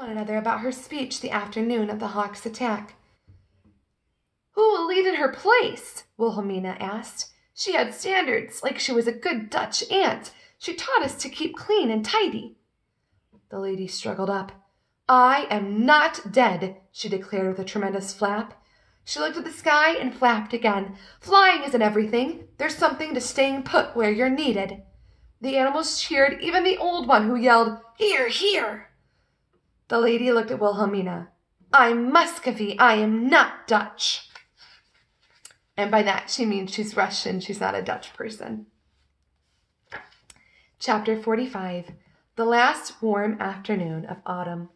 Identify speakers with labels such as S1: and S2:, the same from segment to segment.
S1: one another about her speech the afternoon of the hawk's attack. "Who will lead in her place?" Wilhelmina asked. "She had standards, like she was a good Dutch aunt. She taught us to keep clean and tidy." The lady struggled up. "I am not dead," she declared with a tremendous flap. She looked at the sky and flapped again. "Flying isn't everything. There's something to staying put where you're needed." The animals cheered, even the old one who yelled, "Hear, hear!" The lady looked at Wilhelmina. "I'm Muscovy. I am not Dutch." And by that she means she's Russian. She's not a Dutch person. Chapter 45. The Last Warm Afternoon of Autumn.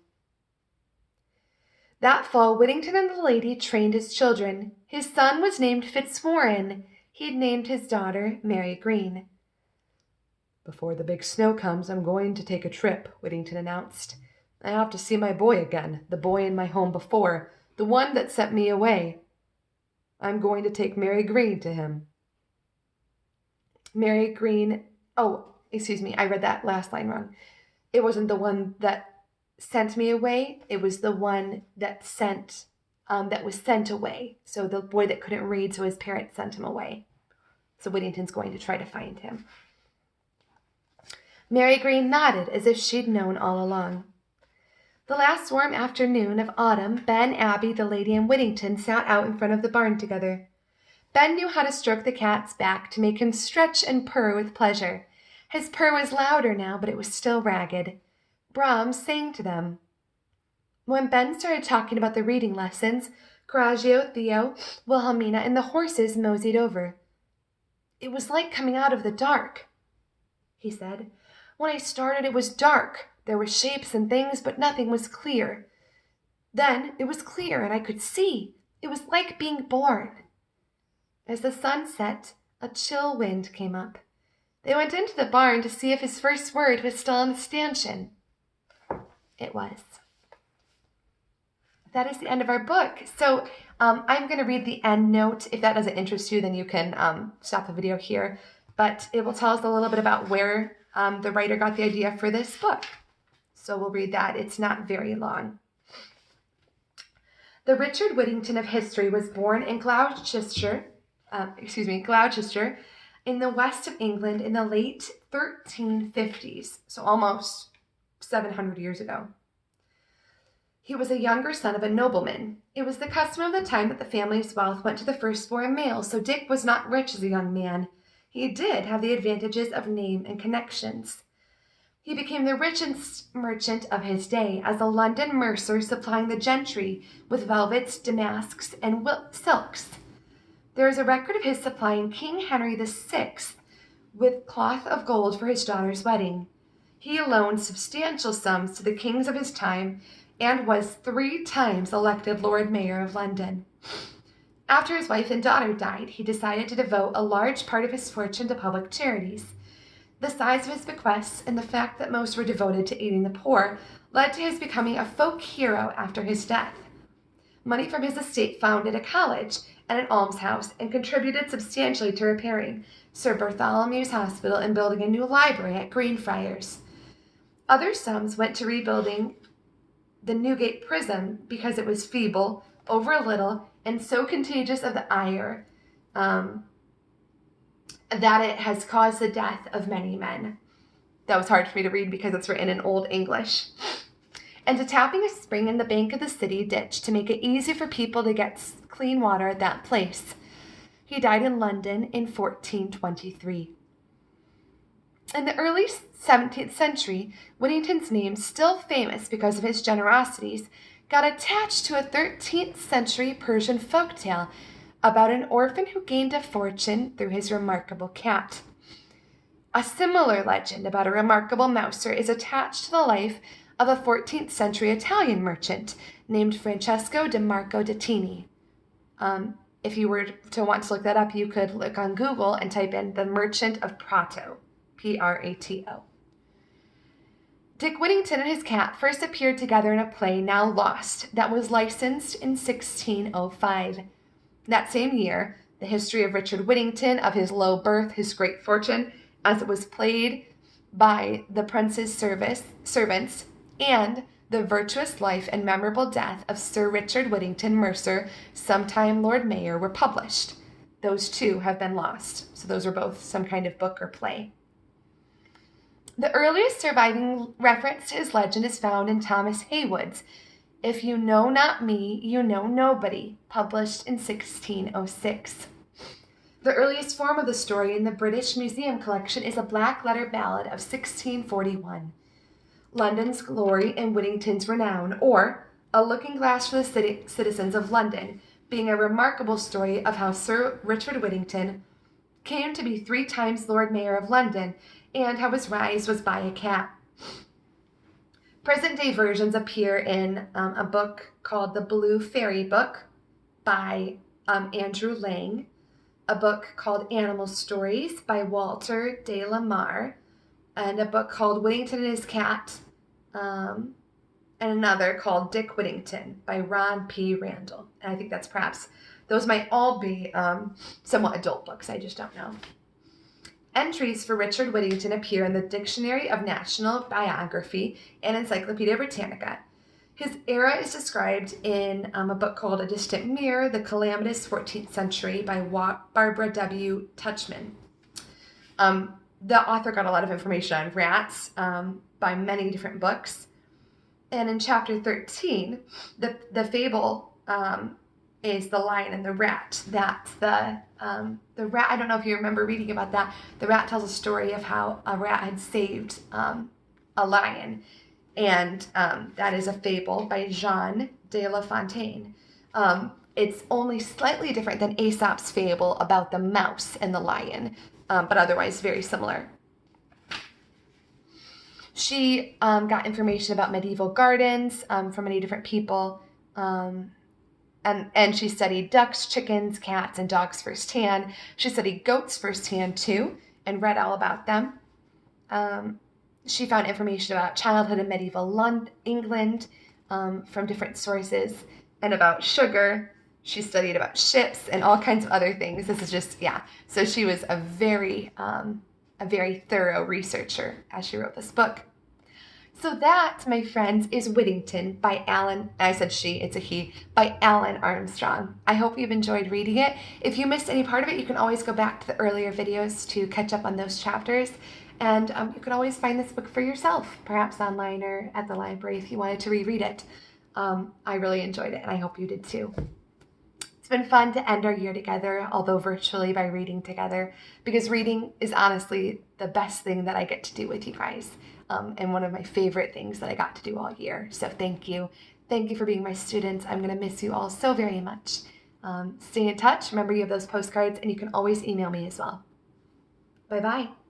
S1: That fall, Whittington and the lady trained his children. His son was named Fitzwarren. He'd named his daughter Mary Green. "Before the big snow comes, I'm going to take a trip," Whittington announced. "I have to see my boy again, the boy in my home before, the one that sent me away. I'm going to take Mary Green to him." Mary Green, excuse me, I read that last line wrong. It wasn't the one that sent me away. It was the one that was sent away. So the boy that couldn't read, so his parents sent him away. So Whittington's going to try to find him. Mary Green nodded as if she'd known all along. The last warm afternoon of autumn, Ben, Abby, the lady, and Whittington sat out in front of the barn together. Ben knew how to stroke the cat's back to make him stretch and purr with pleasure. His purr was louder now, but it was still ragged. Brahms sang to them. When Ben started talking about the reading lessons, Coraggio, Theo, Wilhelmina, and the horses moseyed over. "It was like coming out of the dark," he said. "When I started, it was dark. There were shapes and things, but nothing was clear. Then it was clear, and I could see. It was like being born." As the sun set, a chill wind came up. They went into the barn to see if his first word was still on the stanchion. It was. That is the end of our book. So I'm going to read the end note. If that doesn't interest you, then you can stop the video here. But it will tell us a little bit about where the writer got the idea for this book. So we'll read that. It's not very long. The Richard Whittington of history was born in Gloucestershire, in the west of England in the late 1350s, so almost 700 years ago. He was a younger son of a nobleman. It was the custom of the time that the family's wealth went to the firstborn male, so Dick was not rich as a young man. He did have the advantages of name and connections. He became the richest merchant of his day as a London mercer, supplying the gentry with velvets, damasks, and silks. There is a record of his supplying King Henry VI with cloth of gold for his daughter's wedding. He loaned substantial sums to the kings of his time and was 3 times elected Lord Mayor of London. After his wife and daughter died, he decided to devote a large part of his fortune to public charities. The size of his bequests and the fact that most were devoted to aiding the poor led to his becoming a folk hero after his death. Money from his estate founded a college and an almshouse and contributed substantially to repairing Sir Bartholomew's Hospital and building a new library at Greenfriars. Other sums went to rebuilding the Newgate prison because it was feeble, over little, and so contagious of the ire that it has caused the death of many men. That was hard for me to read because it's written in Old English. And to tapping a spring in the bank of the city ditch to make it easy for people to get clean water at that place. He died in London in 1423. In the early 17th century, Whittington's name, still famous because of his generosities, got attached to a 13th century Persian folktale about an orphan who gained a fortune through his remarkable cat. A similar legend about a remarkable mouser is attached to the life of a 14th century Italian merchant named Francesco di Marco da Tini. If you were to want to look that up, you could look on Google and type in the Merchant of Prato, Prato. Dick Whittington and his cat first appeared together in a play now lost that was licensed in 1605. That same year, the history of Richard Whittington, of his low birth, his great fortune, as it was played by the prince's servants, and The Virtuous Life and Memorable Death of Sir Richard Whittington Mercer, sometime Lord Mayor, were published. Those two have been lost. So those are both some kind of book or play. The earliest surviving reference to his legend is found in Thomas Heywood's If You Know Not Me, You Know Nobody, published in 1606. The earliest form of the story in the British Museum collection is a black letter ballad of 1641. London's Glory and Whittington's Renown, or A Looking Glass for the Citizens of London, being a remarkable story of how Sir Richard Whittington came to be 3 times Lord Mayor of London, and how his rise was by a cat. Present-day versions appear in a book called The Blue Fairy Book by Andrew Lang, a book called Animal Stories by Walter de la Mare, and a book called Whittington and His Cat, and another called Dick Whittington by Ron P. Randall. And I think that's those might all be somewhat adult books, I just don't know. Entries for Richard Whittington appear in the Dictionary of National Biography and Encyclopedia Britannica. His era is described in a book called A Distant Mirror, The Calamitous 14th Century by Barbara W. Tuchman. The author got a lot of information on rats by many different books. And in chapter 13, the fable is the lion and the rat. That's the rat. I don't know if you remember reading about that. The rat tells a story of how a rat had saved a lion. And that is a fable by Jean de La Fontaine. It's only slightly different than Aesop's fable about the mouse and the lion, but otherwise very similar. She got information about medieval gardens from many different people, and she studied ducks, chickens, cats, and dogs firsthand. She studied goats firsthand too, and read all about them. She found information about childhood in medieval England from different sources, and about sugar. She studied about ships and all kinds of other things. This is just, So she was a very thorough researcher as she wrote this book. So that, my friends, is Whittington by Alan, I said she, it's a he, by Alan Armstrong. I hope you've enjoyed reading it. If you missed any part of it, you can always go back to the earlier videos to catch up on those chapters. And you can always find this book for yourself, perhaps online or at the library if you wanted to reread it. I really enjoyed it, and I hope you did too. It's been fun to end our year together, although virtually, by reading together, because reading is honestly the best thing that I get to do with you guys, and one of my favorite things that I got to do all year. So thank you. Thank you for being my students. I'm going to miss you all so very much. Stay in touch. Remember, you have those postcards, and you can always email me as well. Bye-bye.